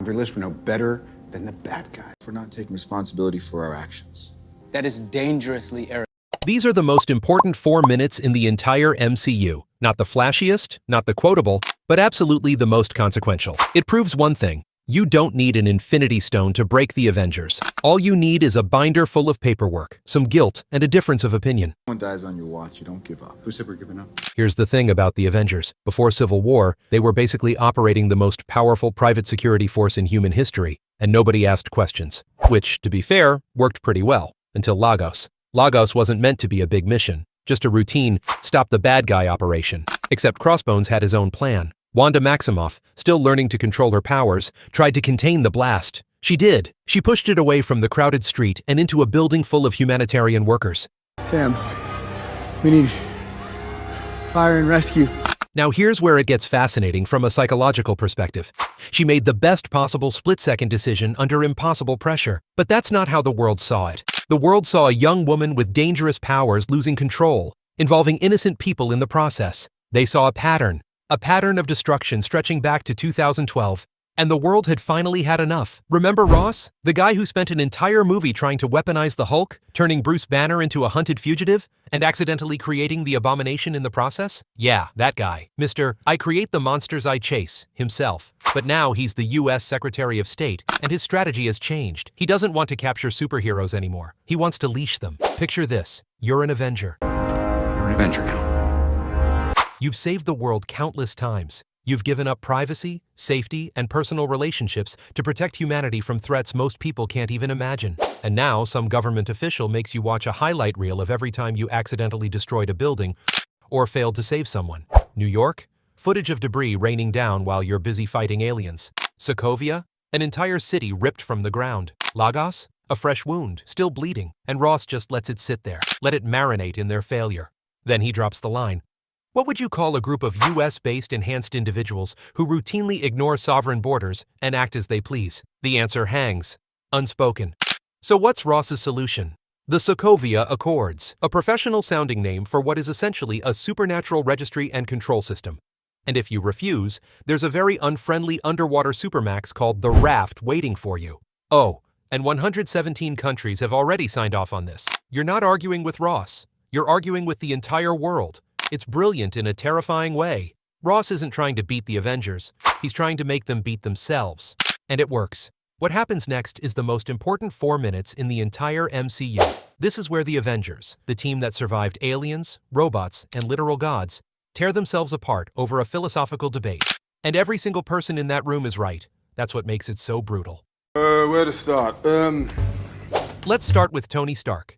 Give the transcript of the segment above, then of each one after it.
laundry list, we're no better than the bad guy. We're not taking responsibility for our actions. That is dangerously arrogant. These are the most important 4 minutes in the entire MCU. Not the flashiest, not the quotable, but absolutely the most consequential. It proves one thing. You don't need an Infinity Stone to break the Avengers. All you need is a binder full of paperwork, some guilt, and a difference of opinion. When someone dies on your watch, you don't give up. Who said we're giving up? Here's the thing about the Avengers. Before Civil War, they were basically operating the most powerful private security force in human history, and nobody asked questions. Which, to be fair, worked pretty well, until Lagos. Lagos wasn't meant to be a big mission, just a routine, stop-the-bad-guy operation. Except Crossbones had his own plan. Wanda Maximoff, still learning to control her powers, tried to contain the blast. She did. She pushed it away from the crowded street and into a building full of humanitarian workers. Sam, we need fire and rescue. Now here's where it gets fascinating from a psychological perspective. She made the best possible split-second decision under impossible pressure. But that's not how the world saw it. The world saw a young woman with dangerous powers losing control, involving innocent people in the process. They saw a pattern of destruction stretching back to 2012, and the world had finally had enough. Remember Ross? The guy who spent an entire movie trying to weaponize the Hulk, turning Bruce Banner into a hunted fugitive, and accidentally creating the Abomination in the process? Yeah, that guy. Mr. I create the monsters I chase, himself. But now he's the US Secretary of State, and his strategy has changed. He doesn't want to capture superheroes anymore. He wants to leash them. Picture this. You're an Avenger. You're an Avenger now. You've saved the world countless times. You've given up privacy, safety, and personal relationships to protect humanity from threats most people can't even imagine. And now some government official makes you watch a highlight reel of every time you accidentally destroyed a building or failed to save someone. New York? Footage of debris raining down while you're busy fighting aliens. Sokovia? An entire city ripped from the ground. Lagos? A fresh wound, still bleeding, and Ross just lets it sit there, let it marinate in their failure. Then he drops the line. What would you call a group of US-based enhanced individuals who routinely ignore sovereign borders and act as they please? The answer hangs, unspoken. So what's Ross's solution? The Sokovia Accords, a professional-sounding name for what is essentially a supernatural registry and control system. And if you refuse, there's a very unfriendly underwater supermax called the Raft waiting for you. Oh, and 117 countries have already signed off on this. You're not arguing with Ross. You're arguing with the entire world. It's brilliant in a terrifying way. Ross isn't trying to beat the Avengers. He's trying to make them beat themselves. And it works. What happens next is the most important 4 minutes in the entire MCU. This is where the Avengers, the team that survived aliens, robots, and literal gods, tear themselves apart over a philosophical debate. And every single person in that room is right. That's what makes it so brutal. Where to start? Let's start with Tony Stark.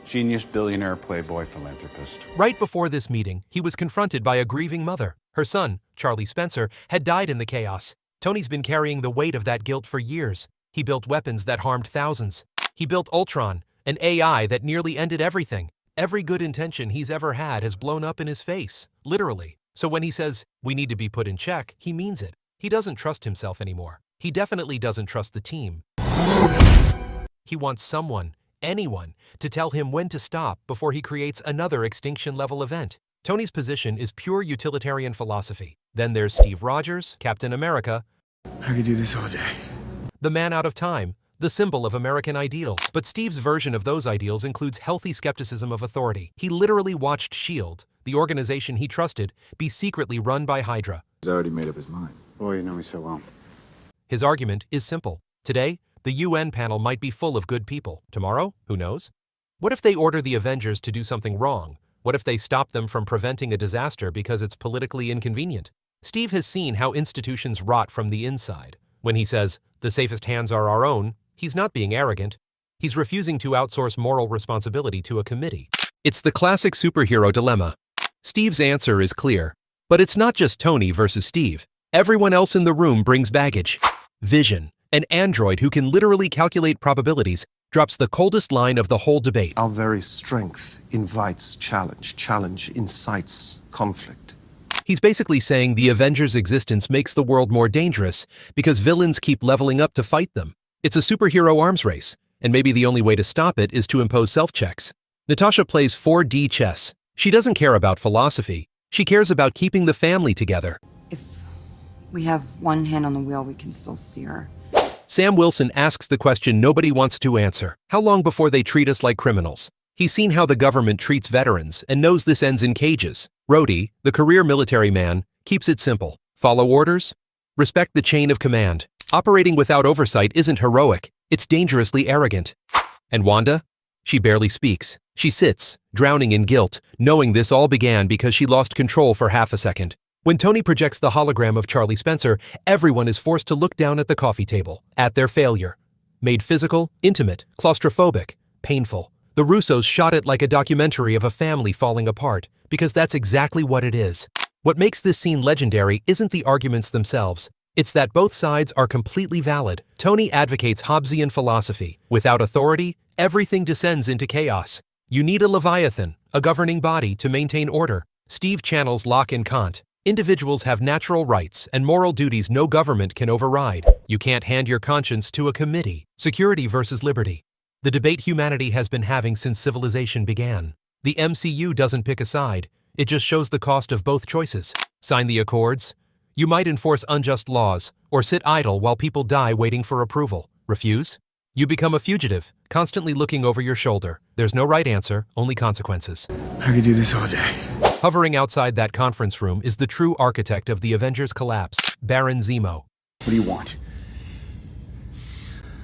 Genius, billionaire, playboy, philanthropist. Right before this meeting, he was confronted by a grieving mother. Her son, Charlie Spencer, had died in the chaos. Tony's been carrying the weight of that guilt for years. He built weapons that harmed thousands. He built Ultron, an AI that nearly ended everything. Every good intention he's ever had has blown up in his face, literally. So when he says, we need to be put in check, he means it. He doesn't trust himself anymore. He definitely doesn't trust the team. He wants someone, anyone, to tell him when to stop before he creates another extinction-level event. Tony's position is pure utilitarian philosophy. Then there's Steve Rogers, Captain America. I could do this all day. The man out of time, the symbol of American ideals. But Steve's version of those ideals includes healthy skepticism of authority. He literally watched S.H.I.E.L.D., the organization he trusted, be secretly run by Hydra. He's already made up his mind. Boy, you know me so well. His argument is simple. Today, the UN panel might be full of good people. Tomorrow, who knows? What if they order the Avengers to do something wrong? What if they stop them from preventing a disaster because it's politically inconvenient? Steve has seen how institutions rot from the inside. When he says, the safest hands are our own, he's not being arrogant. He's refusing to outsource moral responsibility to a committee. It's the classic superhero dilemma. Steve's answer is clear. But it's not just Tony versus Steve. Everyone else in the room brings baggage. Vision, an android who can literally calculate probabilities, drops the coldest line of the whole debate. Our very strength invites challenge. Challenge incites conflict. He's basically saying the Avengers' existence makes the world more dangerous because villains keep leveling up to fight them. It's a superhero arms race, and maybe the only way to stop it is to impose self-checks. Natasha plays 4D chess. She doesn't care about philosophy. She cares about keeping the family together. If We have one hand on the wheel, we can still steer. Sam Wilson asks the question nobody wants to answer. How long before they treat us like criminals? He's seen how the government treats veterans and knows this ends in cages. Rhodey, the career military man, keeps it simple. Follow orders? Respect the chain of command. Operating without oversight isn't heroic, it's dangerously arrogant. And Wanda? She barely speaks. She sits, drowning in guilt, knowing this all began because she lost control for half a second. When Tony projects the hologram of Charlie Spencer, everyone is forced to look down at the coffee table, at their failure. Made physical, intimate, claustrophobic, painful. The Russos shot it like a documentary of a family falling apart, because that's exactly what it is. What makes this scene legendary isn't the arguments themselves. It's that both sides are completely valid. Tony advocates Hobbesian philosophy. Without authority, everything descends into chaos. You need a Leviathan, a governing body, to maintain order. Steve channels Locke and Kant. Individuals have natural rights and moral duties no government can override. You can't hand your conscience to a committee. Security versus liberty. The debate humanity has been having since civilization began. The MCU doesn't pick a side. It just shows the cost of both choices. Sign the accords. You might enforce unjust laws, or sit idle while people die waiting for approval. Refuse? You become a fugitive, constantly looking over your shoulder. There's no right answer, only consequences. I could do this all day. Hovering outside that conference room is the true architect of the Avengers' collapse, Baron Zemo. What do you want?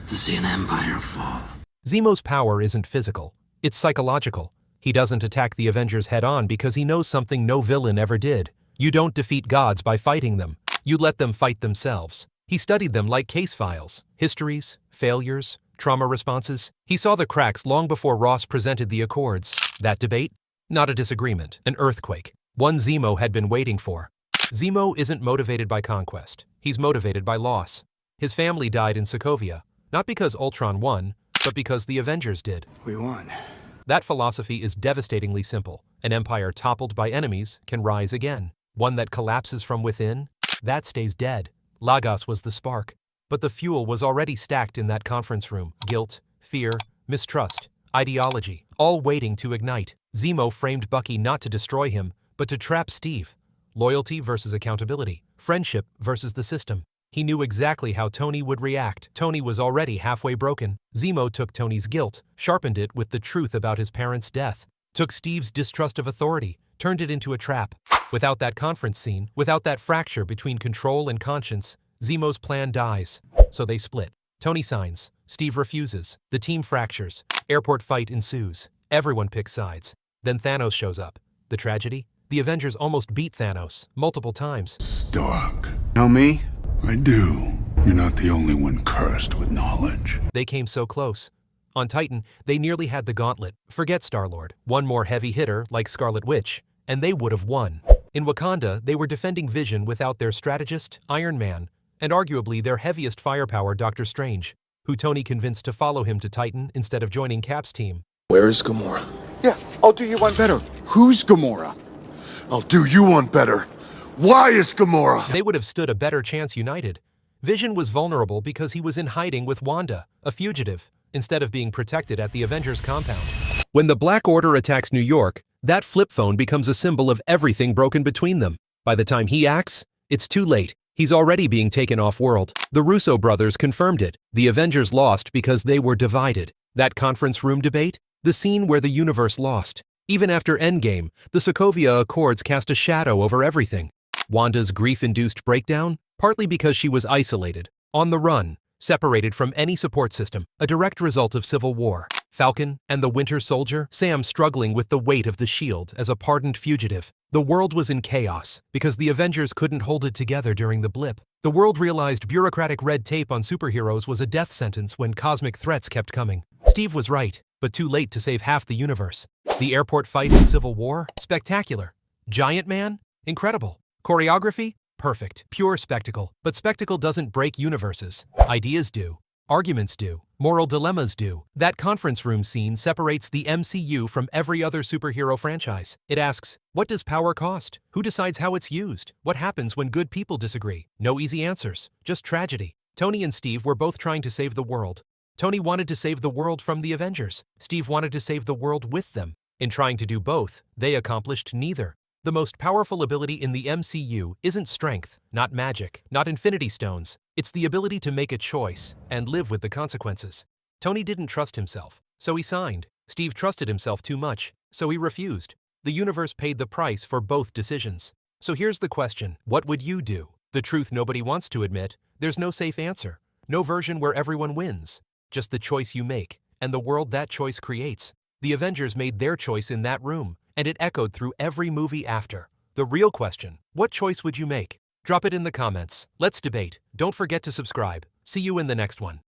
To see an empire fall. Zemo's power isn't physical, it's psychological. He doesn't attack the Avengers head-on because he knows something no villain ever did. You don't defeat gods by fighting them. You let them fight themselves. He studied them like case files, histories, failures, trauma responses. He saw the cracks long before Ross presented the accords. That debate? Not a disagreement, an earthquake. One Zemo had been waiting for. Zemo isn't motivated by conquest. He's motivated by loss. His family died in Sokovia, not because Ultron won, but because the Avengers did. We won. That philosophy is devastatingly simple. An empire toppled by enemies can rise again. One that collapses from within, that stays dead. Lagos was the spark. But the fuel was already stacked in that conference room. Guilt, fear, mistrust, ideology, all waiting to ignite. Zemo framed Bucky not to destroy him, but to trap Steve. Loyalty versus accountability. Friendship versus the system. He knew exactly how Tony would react. Tony was already halfway broken. Zemo took Tony's guilt, sharpened it with the truth about his parents' death, took Steve's distrust of authority, turned it into a trap. Without that conference scene, without that fracture between control and conscience, Zemo's plan dies. So they split. Tony signs. Steve refuses. The team fractures. Airport fight ensues. Everyone picks sides. Then Thanos shows up. The tragedy? The Avengers almost beat Thanos multiple times. Stark. Know me? I do. You're not the only one cursed with knowledge. They came so close. On Titan, they nearly had the gauntlet. Forget Star-Lord. One more heavy hitter, like Scarlet Witch, and they would have won. In Wakanda, they were defending Vision without their strategist, Iron Man, and arguably their heaviest firepower, Doctor Strange, who Tony convinced to follow him to Titan instead of joining Cap's team. Where is Gamora? Yeah, I'll do you one better. Who's Gamora? I'll do you one better. Why is Gamora? They would have stood a better chance united. Vision was vulnerable because he was in hiding with Wanda, a fugitive, instead of being protected at the Avengers compound. When the Black Order attacks New York, that flip phone becomes a symbol of everything broken between them. By the time he acts, it's too late. He's already being taken off-world. The Russo brothers confirmed it. The Avengers lost because they were divided. That conference room debate? The scene where the universe lost. Even after Endgame, the Sokovia Accords cast a shadow over everything. Wanda's grief-induced breakdown? Partly because she was isolated, on the run, separated from any support system, a direct result of civil war. Falcon and the Winter Soldier, Sam struggling with the weight of the shield as a pardoned fugitive. The world was in chaos because the Avengers couldn't hold it together during the blip. The world realized bureaucratic red tape on superheroes was a death sentence when cosmic threats kept coming. Steve was right, but too late to save half the universe. The airport fight in Civil War? Spectacular. Giant Man? Incredible. Choreography? Perfect. Pure spectacle. But spectacle doesn't break universes. Ideas do. Arguments do. Moral dilemmas do. That conference room scene separates the MCU from every other superhero franchise. It asks, what does power cost? Who decides how it's used? What happens when good people disagree? No easy answers. Just tragedy. Tony and Steve were both trying to save the world. Tony wanted to save the world from the Avengers. Steve wanted to save the world with them. In trying to do both, they accomplished neither. The most powerful ability in the MCU isn't strength, not magic, not Infinity Stones. It's the ability to make a choice and live with the consequences. Tony didn't trust himself, so he signed. Steve trusted himself too much, so he refused. The universe paid the price for both decisions. So here's the question, what would you do? The truth nobody wants to admit, there's no safe answer. No version where everyone wins. Just the choice you make, and the world that choice creates. The Avengers made their choice in that room, and it echoed through every movie after. The real question, what choice would you make? Drop it in the comments. Let's debate. Don't forget to subscribe. See you in the next one.